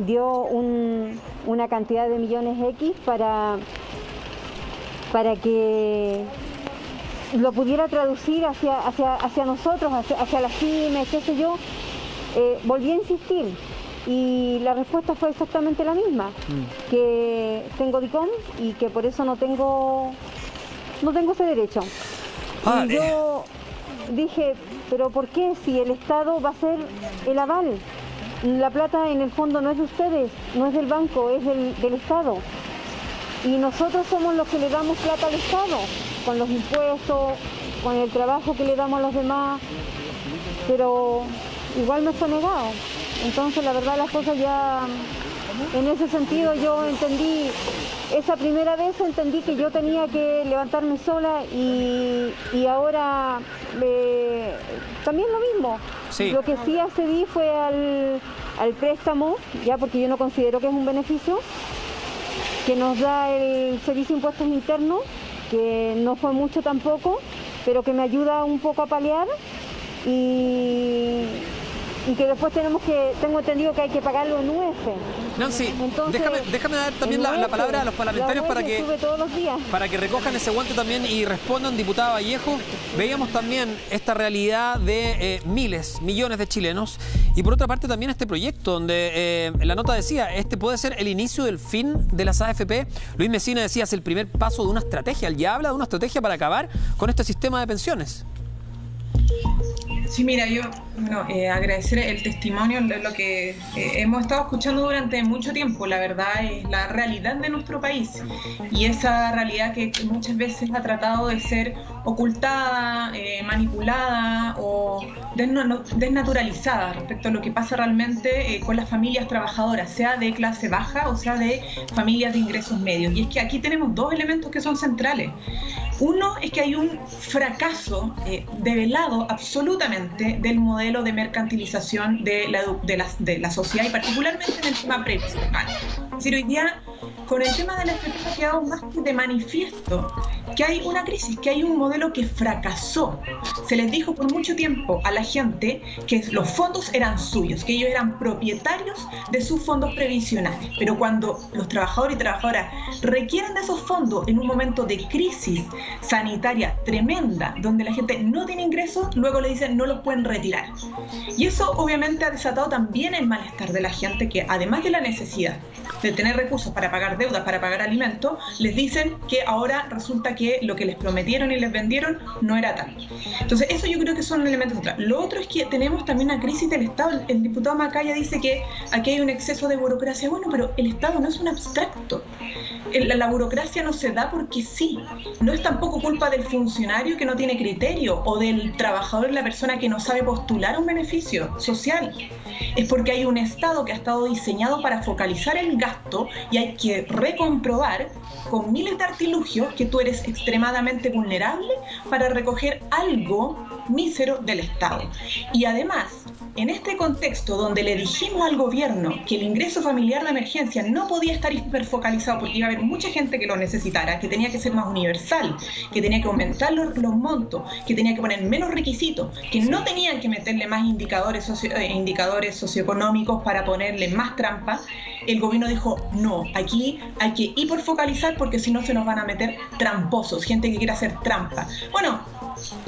dio una cantidad de millones X para que lo pudiera traducir hacia nosotros, hacia las pymes, qué sé yo. Volví a insistir y la respuesta fue exactamente la misma, que tengo DICOM y que por eso no tengo ese derecho. Y yo dije, pero ¿por qué? Si el Estado va a ser el aval. La plata en el fondo no es de ustedes, no es del banco, es del Estado. Y nosotros somos los que le damos plata al Estado, con los impuestos, con el trabajo que le damos a los demás, pero igual me fue negado. Entonces la verdad las cosas ya, en ese sentido yo entendí, esa primera vez entendí que yo tenía que levantarme sola y ahora también lo mismo. Sí. Lo que sí accedí fue al préstamo, ya porque yo no considero que es un beneficio, que nos da el Servicio de Impuestos Internos, que no fue mucho tampoco, pero que me ayuda un poco a paliar y que después tengo entendido que hay que pagarlo en UF. Nancy, entonces, déjame dar también la palabra a los parlamentarios para que recojan ese guante también y respondan. Diputada Vallejo, veíamos también esta realidad de millones de chilenos y por otra parte también este proyecto donde la nota decía, este puede ser el inicio del fin de las AFP. Luis Mesina decía, es el primer paso de una estrategia. Él ya habla de una estrategia para acabar con este sistema de pensiones. Sí, mira, yo agradecer el testimonio, lo que hemos estado escuchando durante mucho tiempo. La verdad es la realidad de nuestro país y esa realidad que muchas veces ha tratado de ser ocultada, manipulada o desnaturalizada respecto a lo que pasa realmente con las familias trabajadoras, sea de clase baja o sea de familias de ingresos medios. Y es que aquí tenemos dos elementos que son centrales. Uno es que hay un fracaso develado absolutamente del modelo de mercantilización de la sociedad y particularmente en el tema previsional. Es decir, hoy día con el tema de la FP ha quedado más que de manifiesto que hay una crisis, que hay un modelo que fracasó. Se les dijo por mucho tiempo a la gente que los fondos eran suyos, que ellos eran propietarios de sus fondos previsionales. Pero cuando los trabajadores y trabajadoras requieren de esos fondos en un momento de crisis sanitaria tremenda, donde la gente no tiene ingresos, luego le dicen no los pueden retirar. Y eso obviamente ha desatado también el malestar de la gente que, además de la necesidad de tener recursos para pagar deudas, para pagar alimentos, les dicen que ahora resulta que lo que les prometieron y les vendieron no era tal. Entonces eso yo creo que son elementos centrales. Lo otro es que tenemos también una crisis del Estado. El diputado Macaya dice que aquí hay un exceso de burocracia. Bueno, pero el Estado no es un abstracto. La burocracia no se da porque sí. No es tampoco culpa del funcionario que no tiene criterio o del trabajador, la persona que no sabe postular un beneficio social. Es porque hay un Estado que ha estado diseñado para focalizar el gasto y hay que recomprobar con miles de artilugios que tú eres extremadamente vulnerable para recoger algo mísero del Estado. Y además, en este contexto donde le dijimos al gobierno que el ingreso familiar de emergencia no podía estar hiperfocalizado porque iba a haber mucha gente que lo necesitara, que tenía que ser más universal, que tenía que aumentar los montos, que tenía que poner menos requisitos, que no tenían que meterle más indicadores socioeconómicos para ponerle más trampas, el gobierno dijo, no, aquí hay que hiperfocalizar porque si no se nos van a meter tramposos, gente que quiere hacer trampa. Bueno,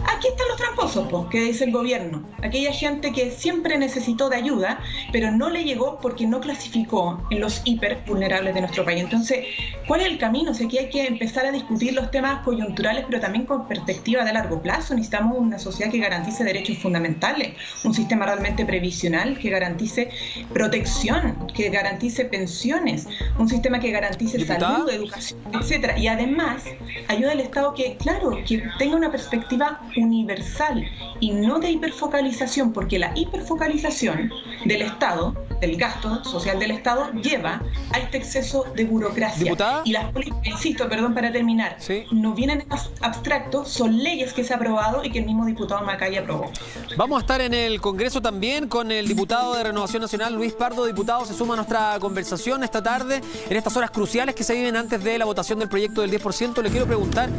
aquí están los tramposos, que dice el gobierno. Aquella gente que siempre necesitó de ayuda, pero no le llegó porque no clasificó en los hiper vulnerables de nuestro país. Entonces, ¿cuál es el camino? O sea, aquí hay que empezar a discutir los temas coyunturales, pero también con perspectiva de largo plazo. Necesitamos una sociedad que garantice derechos fundamentales, un sistema realmente previsional que garantice protección, que garantice pensiones, un sistema que garantice salud, educación, etcétera. Y además, ayuda al Estado que, claro, que tenga una perspectiva universal y no de hiperfocalización, porque la hiperfocalización del Estado, del gasto social del Estado, lleva a este exceso de burocracia. ¿Diputada? Y las políticas, insisto, perdón para terminar, sí, no vienen abstractos, son leyes que se han aprobado y que el mismo diputado Macaya aprobó. Vamos a estar en el Congreso también con el diputado de Renovación Nacional, Luis Pardo. Diputado, se suma a nuestra conversación esta tarde, en estas horas cruciales que se viven antes de la votación del proyecto del 10%. Le quiero preguntar,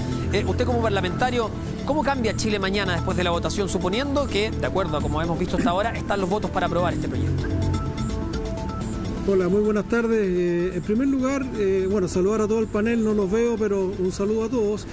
usted como parlamentario, ¿cómo cambia Chile mañana después de la votación, suponiendo que, de acuerdo a como hemos visto hasta ahora, están los votos para aprobar este proyecto? Hola, muy buenas tardes. En primer lugar, bueno, saludar a todo el panel, no los veo, pero un saludo a todos.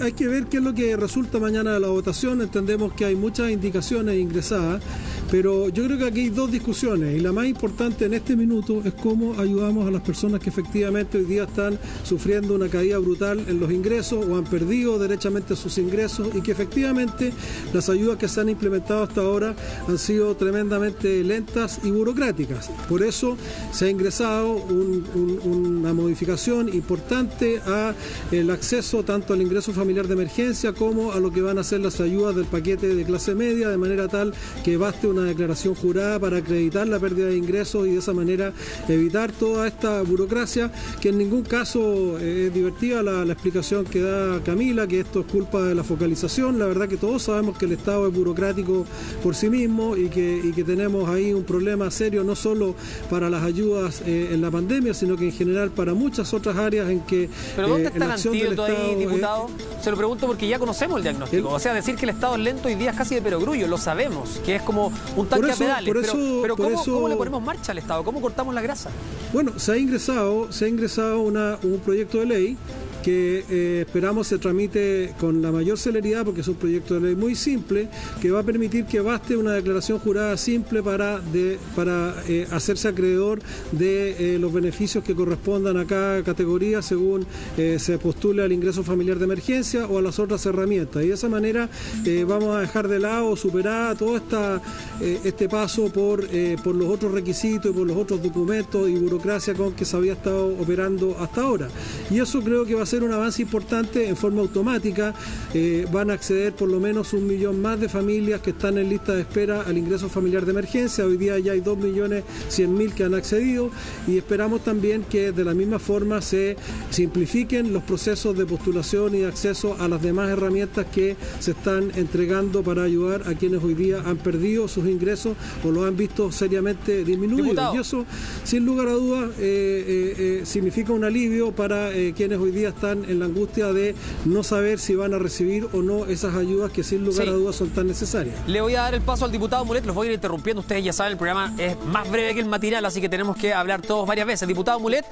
Hay que ver qué es lo que resulta mañana de la votación. Entendemos que hay muchas indicaciones ingresadas, pero yo creo que aquí hay dos discusiones y la más importante en este minuto es cómo ayudamos a las personas que efectivamente hoy día están sufriendo una caída brutal en los ingresos o han perdido derechamente sus ingresos y que efectivamente las ayudas que se han implementado hasta ahora han sido tremendamente lentas y burocráticas. Por eso se ha ingresado una modificación importante a el acceso tanto al ingreso familiar de emergencia como a lo que van a ser las ayudas del paquete de clase media, de manera tal que baste una declaración jurada para acreditar la pérdida de ingresos y de esa manera evitar toda esta burocracia, que en ningún caso es divertida la explicación que da Camila, que esto es culpa de la focalización. La verdad que todos sabemos que el Estado es burocrático por sí mismo y que tenemos ahí un problema serio, no solo para las ayudas en la pandemia, sino que en general para muchas otras áreas en que ¿Pero dónde está la acción del Estado ahí, diputado? Se lo pregunto porque ya conocemos el diagnóstico. O sea, decir que el Estado es lento hoy día es casi de perogrullo, lo sabemos, que es como un tanque a pedales. Pero ¿cómo le ponemos marcha al Estado? ¿Cómo cortamos la grasa? Bueno, se ha ingresado un proyecto de ley que esperamos se tramite con la mayor celeridad, porque es un proyecto de ley muy simple, que va a permitir que baste una declaración jurada simple para hacerse acreedor de los beneficios que correspondan a cada categoría según se postule al ingreso familiar de emergencia o a las otras herramientas. Y de esa manera vamos a dejar de lado, superar todo este paso por los otros requisitos y por los otros documentos y burocracia con que se había estado operando hasta ahora. Y eso creo que va a ser un avance importante. En forma automática van a acceder por lo menos 1 millón más de familias que están en lista de espera al ingreso familiar de emergencia. Hoy día ya hay 2.100.000 que han accedido y esperamos también que de la misma forma se simplifiquen los procesos de postulación y de acceso a las demás herramientas que se están entregando para ayudar a quienes hoy día han perdido sus ingresos o los han visto seriamente disminuidos. Diputado. Y eso, sin lugar a dudas, significa un alivio para quienes hoy día están en la angustia de no saber si van a recibir o no esas ayudas que sin lugar a dudas son tan necesarias. Le voy a dar el paso al diputado Mulet, los voy a ir interrumpiendo. Ustedes ya saben, el programa es más breve que el matinal, así que tenemos que hablar todos varias veces. Diputado Mulet,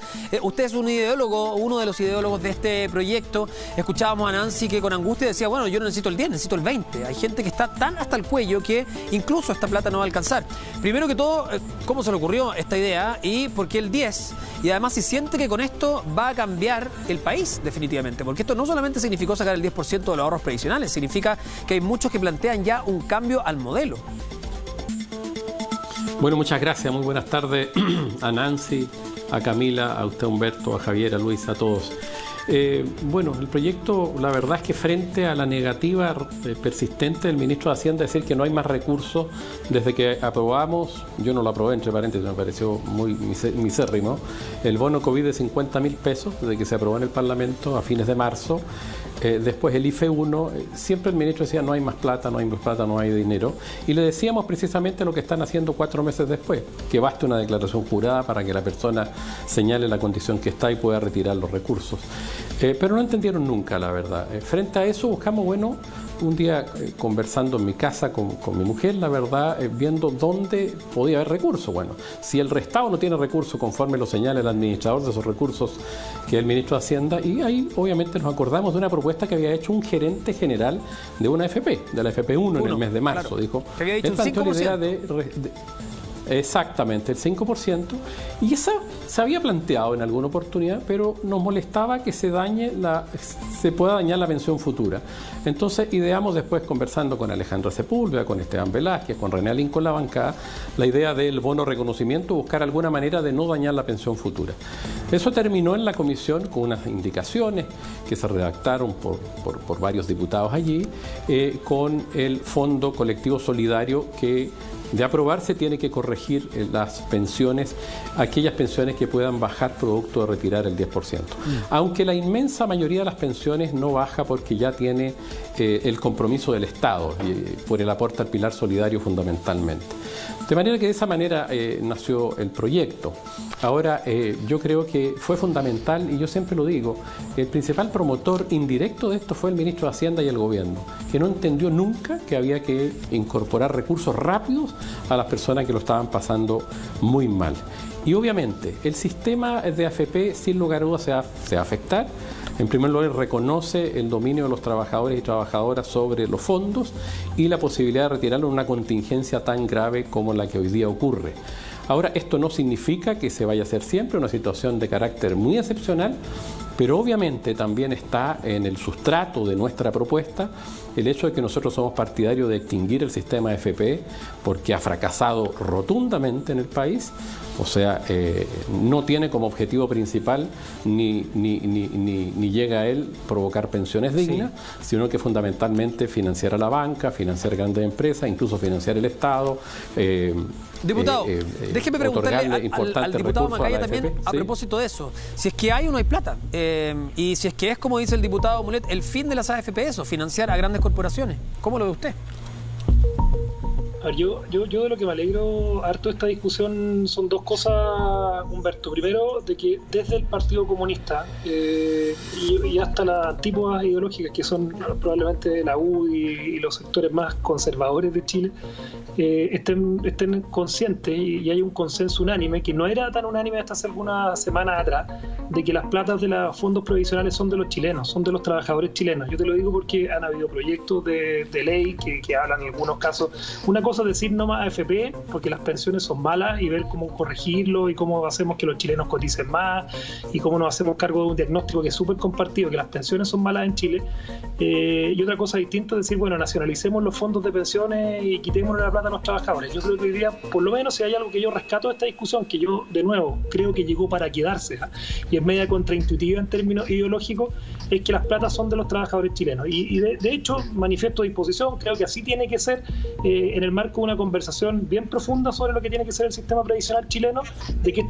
usted es un ideólogo, uno de los ideólogos de este proyecto. Escuchábamos a Nancy que con angustia decía, bueno, yo no necesito el 10, necesito el 20. Hay gente que está tan hasta el cuello que incluso esta plata no va a alcanzar. Primero que todo, ¿cómo se le ocurrió esta idea? ¿Y por qué el 10? Y además, si siente que con esto va a cambiar el país, definitivamente, porque esto no solamente significó sacar el 10% de los ahorros previsionales, significa que hay muchos que plantean ya un cambio al modelo. Bueno, muchas gracias, muy buenas tardes a Nancy, a Camila, a usted Humberto, a Javier, a Luis, a todos. Bueno, el proyecto, la verdad es que frente a la negativa persistente del ministro de Hacienda de decir que no hay más recursos desde que aprobamos, yo no lo aprobé, entre paréntesis, me pareció muy misérrimo, el bono COVID de 50.000 pesos, desde que se aprobó en el Parlamento a fines de marzo. Después el IFE 1, siempre el ministro decía no hay más plata, no hay más plata, no hay dinero. Y le decíamos precisamente lo que están haciendo 4 meses después, que baste una declaración jurada para que la persona señale la condición que está y pueda retirar los recursos. Pero no entendieron nunca, la verdad. Frente a eso buscamos, bueno, un día conversando en mi casa con mi mujer, la verdad, viendo dónde podía haber recursos. Bueno, si el Estado no tiene recursos conforme lo señala el administrador de esos recursos, que es el ministro de Hacienda, y ahí obviamente nos acordamos de una propuesta que había hecho un gerente general de una AFP, de la AFP1 en el mes de marzo, claro. Dijo, que había dicho él planteó la idea de exactamente, el 5%, y esa se había planteado en alguna oportunidad, pero nos molestaba que se pueda dañar la pensión futura. Entonces ideamos después, conversando con Alejandra Sepúlveda, con Esteban Velázquez, con René Alín, con la bancada, la idea del bono reconocimiento, buscar alguna manera de no dañar la pensión futura. Eso terminó en la comisión con unas indicaciones que se redactaron por varios diputados allí, con el Fondo Colectivo Solidario que de aprobarse tiene que corregir las pensiones, aquellas pensiones que puedan bajar producto de retirar el 10%. Aunque la inmensa mayoría de las pensiones no baja porque ya tiene el compromiso del Estado por el aporte al pilar solidario fundamentalmente. De manera que de esa manera nació el proyecto. Ahora, yo creo que fue fundamental, y yo siempre lo digo, el principal promotor indirecto de esto fue el ministro de Hacienda y el gobierno, que no entendió nunca que había que incorporar recursos rápidos a las personas que lo estaban pasando muy mal. Y obviamente el sistema de AFP sin lugar a dudas se va a afectar. En primer lugar, reconoce el dominio de los trabajadores y trabajadoras sobre los fondos y la posibilidad de retirarlo en una contingencia tan grave como la que hoy día ocurre. Ahora, esto no significa que se vaya a hacer siempre, una situación de carácter muy excepcional, pero obviamente también está en el sustrato de nuestra propuesta el hecho de que nosotros somos partidarios de extinguir el sistema AFP porque ha fracasado rotundamente en el país. O sea, no tiene como objetivo principal ni llega a él provocar pensiones dignas, sino que fundamentalmente financiar a la banca, financiar grandes empresas, incluso financiar el Estado. Diputado, déjeme preguntarle al diputado Macaya también a propósito de eso. Si es que hay o no hay plata. Y si es que es, como dice el diputado Mulet, el fin de las AFP eso, financiar a grandes corporaciones. ¿Cómo lo ve usted? Yo de lo que me alegro harto de esta discusión son dos cosas, Humberto. Primero, de que desde el Partido Comunista y hasta las antípodas ideológicas, que son probablemente la UDI y los sectores más conservadores de Chile, estén conscientes y hay un consenso unánime, que no era tan unánime hasta hace algunas semanas atrás, de que las platas de los fondos provisionales son de los chilenos, son de los trabajadores chilenos. Yo te lo digo porque han habido proyectos de ley que hablan en algunos casos. Una cosa es decir no más AFP, porque las pensiones son malas, y ver cómo corregirlo y cómo hacemos que los chilenos coticen más y cómo nos hacemos cargo de un diagnóstico que es súper compartido, que las pensiones son malas en Chile. Y otra cosa distinta es decir, bueno, nacionalicemos los fondos de pensiones y quitémosle la plata a los trabajadores. Yo creo que hoy día, por lo menos, si hay algo que yo rescato de esta discusión, que yo, de nuevo, creo que llegó para quedarse, y es media contraintuitiva en términos ideológicos, es que las platas son de los trabajadores chilenos. Y de hecho, manifiesto disposición, creo que así tiene que ser, en el marco de una conversación bien profunda sobre lo que tiene que ser el sistema previsional chileno, de que